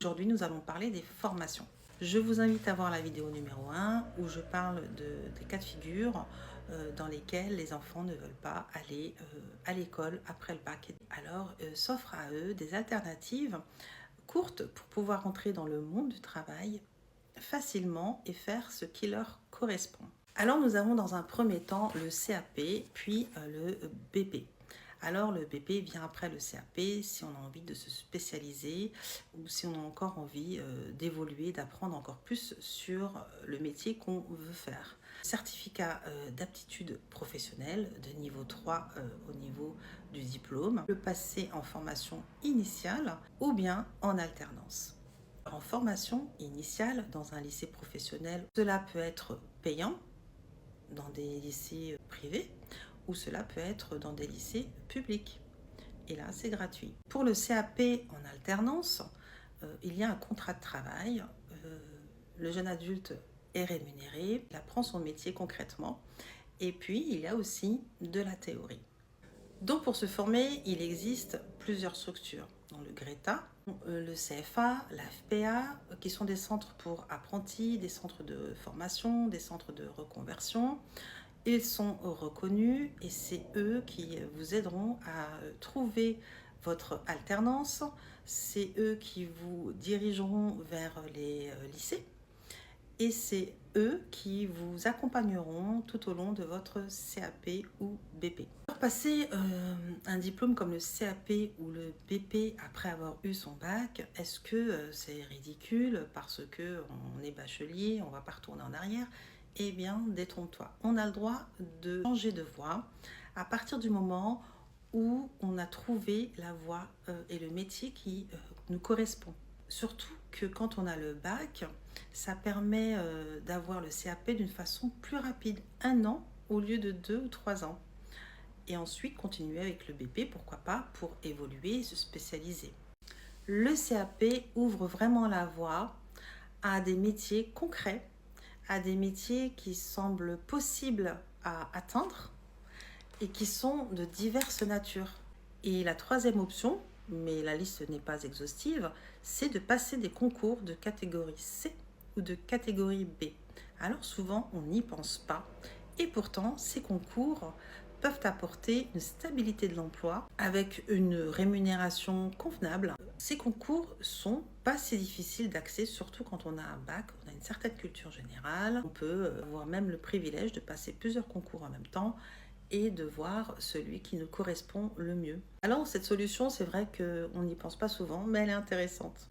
Aujourd'hui, nous allons parler des formations. Je vous invite à voir la vidéo numéro 1 où je parle des cas de figure dans lesquels les enfants ne veulent pas aller à l'école après le bac. Alors, s'offrent à eux des alternatives courtes pour pouvoir entrer dans le monde du travail facilement et faire ce qui leur correspond. Alors, nous avons dans un premier temps le CAP, puis le BP. Alors le BP vient après le CAP si on a envie de se spécialiser ou si on a encore envie d'évoluer, d'apprendre encore plus sur le métier qu'on veut faire. Certificat d'aptitude professionnelle de niveau 3 au niveau du diplôme, le passer en formation initiale ou bien en alternance. En formation initiale dans un lycée professionnel, cela peut être payant dans des lycées privés ou cela peut être dans des lycées publics. Et là, c'est gratuit. Pour le CAP en alternance, il y a un contrat de travail. Le jeune adulte est rémunéré, il apprend son métier concrètement. Et puis, il y a aussi de la théorie. Donc, pour se former, il existe plusieurs structures. Dans le GRETA, le CFA, la FPA, qui sont des centres pour apprentis, des centres de formation, des centres de reconversion. Ils sont reconnus et c'est eux qui vous aideront à trouver votre alternance. C'est eux qui vous dirigeront vers les lycées et c'est eux qui vous accompagneront tout au long de votre CAP ou BP. Pour passer un diplôme comme le CAP ou le BP après avoir eu son bac, est-ce que c'est ridicule parce qu'on est bachelier, on ne va pas retourner en arrière? Eh bien, détrompe-toi. On a le droit de changer de voie à partir du moment où on a trouvé la voie et le métier qui nous correspond. Surtout que quand on a le bac, ça permet d'avoir le CAP d'une façon plus rapide, 1 an au lieu de 2 ou 3 ans. Et ensuite continuer avec le BP, pourquoi pas, pour évoluer et se spécialiser. Le CAP ouvre vraiment la voie à des métiers concrets, à des métiers qui semblent possibles à atteindre et qui sont de diverses natures. Et la troisième option, mais la liste n'est pas exhaustive, c'est de passer des concours de catégorie C ou de catégorie B. Alors souvent, on n'y pense pas. Et pourtant, ces concours peuvent apporter une stabilité de l'emploi avec une rémunération convenable. Ces concours sont pas si difficiles d'accès, surtout quand on a un bac, on a une certaine culture générale. On peut avoir même le privilège de passer plusieurs concours en même temps et de voir celui qui nous correspond le mieux. Alors cette solution, c'est vrai qu'on n'y pense pas souvent, mais elle est intéressante.